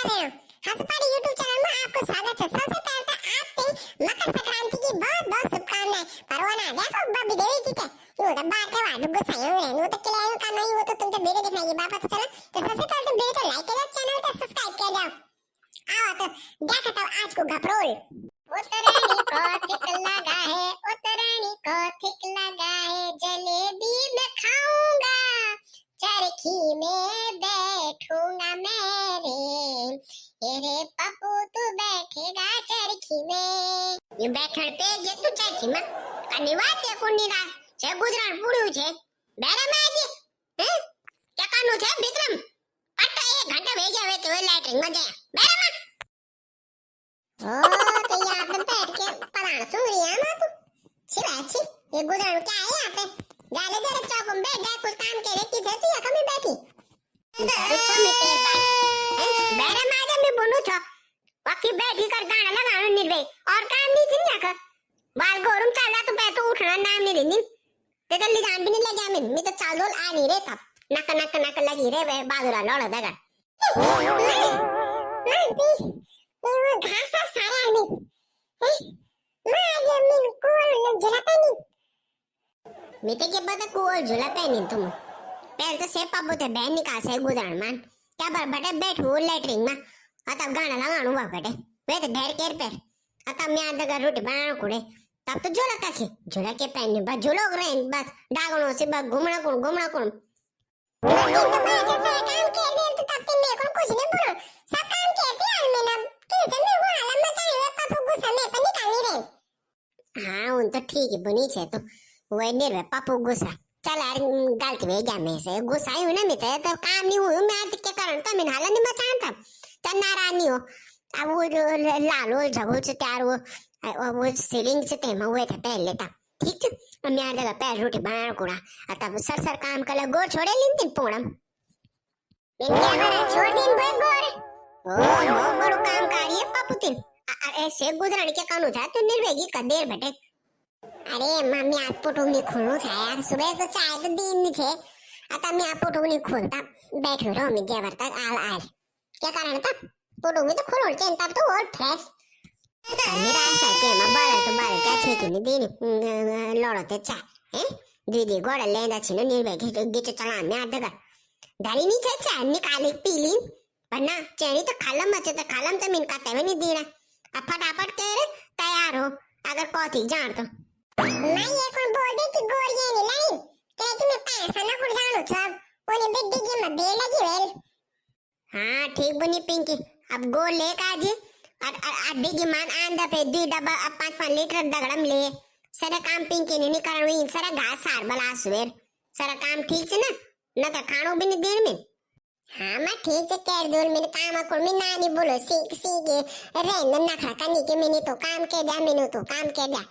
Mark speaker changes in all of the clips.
Speaker 1: रहे हो। हंसपाड़ी YouTube channel में आपको स्वागत है। सबसे पहले तो आपसे मकर संक्रांति की बहुत बहुत शुभकामनाएं। परवाना देखो बबी देवी जी के वो तो बात है वाडू गुस्सा हो रहे वो तो क्लियर का नहीं वो तो तुम तो वीडियो देखना ये बात पता चला। तो सबसे पहले तो वीडियो को लाइक करो, चैनल को सब्सक्राइब कर जाओ। आओ तो देखो तो आज को गपरोल उतरानी को थिक लगा है, उतरानी को थिक लगा है, जलेबी मैं खाऊंगा, चरखी में बैठूंगा मैं रे पप्पू तू बैठेगा चरखी में। ये बैठण पे जे तू चरखी में कनी વાત એ કોની રાત છે ગુજરાન પૂડ્યું છે બેરા માં આજે હે ટકાનું છે વિક્રમ પટ્ટા 1 ઘંટા વહી જાવે તો લાઇટિંગ માં જાય બેરા માં ओ तो ये आपने बैठ के पराण सुन रही है ना तू छिलाची ये गुजरान क्या है यहाँ पे जाले जरा चौक में बैठ जाए कुछ काम के लिए किधर तू यहाँ कभी बैठी अच्छा मैं तेरे पास बैठा माजा मैं बोलूँ छो बाकी बैठी कर गाना लगाना निर्भय और काम नहीं थी यहाँ का बाल गोरुम चला तो बैठो उठना नाम नहीं लेनी ते तो लिजान भी नहीं लगा मैं तो चाल डोल आ नहीं रहे था नक नक नक लगी रे वे बादुरा लौड़ा देगा वो घासा सारा नहीं मां जमीन कोल झुलाता नहीं मीते के बाद कोल झुलाता नहीं तुम पहले तो से पापो ते बहन निकाल से गुजरान मान क्या बार बटे बैठो लेटरिंग में आता गाना लगाणो बा बटे वे तो ढेर केर पे आता मैं आधा का रोटी बनाना कुड़े तब तो झुलाता थे झुला के पहनने बस झुलो रे बस डागणो से बस घूमना कौन तो मैं जैसे काम के दे तो तब ते मैं कुछ नहीं बोलो सब काम के यार मैं हाँ उन तो ठीक है बनी छे तो वो निर्भय पापू गुस्सा चल यार गलत वे गया मैं से गुस्सा ही ना मैं तो काम नहीं हुई मैं आज क्या कारण था मैं हाला नहीं मचान था चल नारानी हो अब वो लालो जगह से तैयार वो सीलिंग से तेमा हुए थे पहले था ठीक है मैं आज जगह पैर रोटी बनाना कुड़ा तब सर काम कर ला गोर छोड़े लिन दिन पूरम मैं क्या बना छोड़ दिन बोल गोर ओ बहुत बड़ो काम करिए पापू तीन ऐसे गुजरान के कानू था तो निर्वेगी का देर बटे अरे मम्मी आप पोटुनी खोलू था यार सुबह तो चाय तो दिन नहीं थे आता मैं आप पोटुनी खोलता बैठो रहो मैं जेवर तक आल क्या कारण था पोटुनी तो खोलो चेंता तो और फ्रेश मेरा ऐसा के बाला तो बाला क्या छे कि नहीं देनी लड़ते चा हैं दीदी गोड़ा लेंदा छिनो निर्वेगी गिच चला मैं आ दगा दाली नहीं छे चा निकाली पीली पर ना चेनी तो खालम मचे तो खालम तो मिनका तेवे नहीं दीना अब फटाफट कर तैयार हो अगर कौथी जान तो मैं ये कौन बोल दे कि गोर ये नहीं लाई ते तुम्हें पैसा ना कुड़ जानो सब ओने बिड्डी की में बेल लगी वेल हां ठीक बनी पिंकी अब गोर ले काजी और डिगी मान आंदा पे 2 डब्बा 5 लीटर दगड़म ले सारा काम पिंकी ने नहीं करनी सारा घास सार बला सवेर सारा काम ठीक है ना तो खानो भी नहीं देर में हाँ मैं ठीक है कह दूर मेरे काम को मैं नानी बोलो सीख रहने नखरा करने के मैंने तो काम के दिया मैंने तो काम के दिया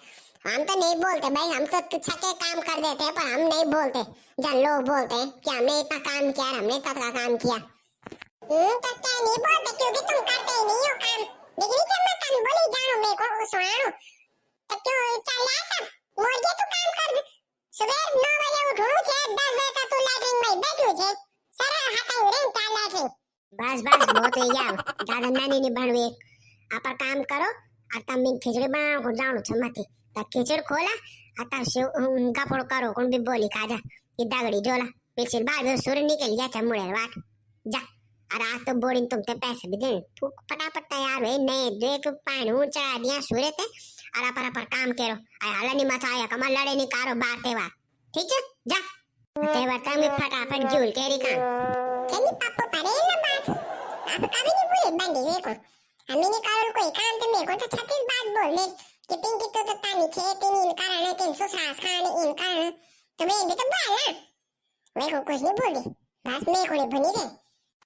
Speaker 1: हम तो नहीं बोलते भाई हम तो छके काम कर देते हैं पर हम नहीं बोलते जब लोग बोलते हैं कि हमने इतना काम किया हमने इतना काम किया तो क्या नहीं बोलते क्योंकि तुम करते ही नहीं हो काम लेकिन जब मैं तुम बोली जानो मेरे को सुनानो तो क्यों चल आता मोर तू काम कर सुबह 9 बजे उठो छे 10 बजे तक तू लैट्रिन में बैठो छे सारा हाथा रे ताला थे बस बहुत हो गया दादा नानी ने बनवे आप काम करो और तब मैं खिचड़ी बना को जानो छमती ता खिचड़ खोला आता से गपड़ करो कौन भी बोली काजा ये दागड़ी जोला पीछे बाद सूर्य निकल गया था मुड़े वाट जा और आज तो बोरिंग तुम ते पैसे भी देने फूक फटाफट तैयार हुए नए देख पानी ऊंचा दिया सूर्य ते और पर काम करो आया हला नहीं मत आया कमा लड़े नहीं कारो बार तेवा ठीक है जा तेवर तक मैं फटाफट झूल के री काम चली पापा परे ना बात आप कभी नहीं बोले बंदी मेरे को हमें नहीं करो कोई काम तो मेरे को तो 36 बात बोल ले कि पिंकी तो तानी छे तीन इन कारण तीन सुसास खाने इन कारण तो मैं भी तो बोल ना मैं को कुछ नहीं बोली बस मैं को बनी रे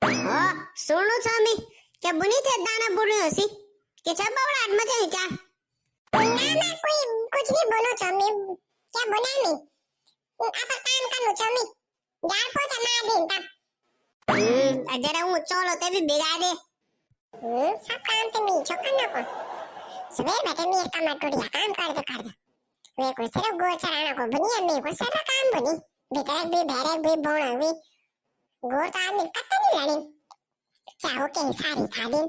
Speaker 1: ओ सुनो स्वामी क्या बुनी थे दाना बुनी हसी कि सब बड़ा आत्मा चाहिए क्या ना ना कोई कुछ नहीं बोलो स्वामी क्या बोला मैं आप काम करनो स्वामी यार पोचा ना दिन तब जरा वो चलो ते भी बिगा दे सब काम तो मैं छोकना को सुबह बैठे मैं टमाटोड़िया काम कर दे वे को सिर्फ गोर चराना को बनी मैं को सारा काम बनी बेटर भी भेरे भी बोना भी गोर तो आदमी कत्ता नहीं लानी ચાહો કે સારી થાળી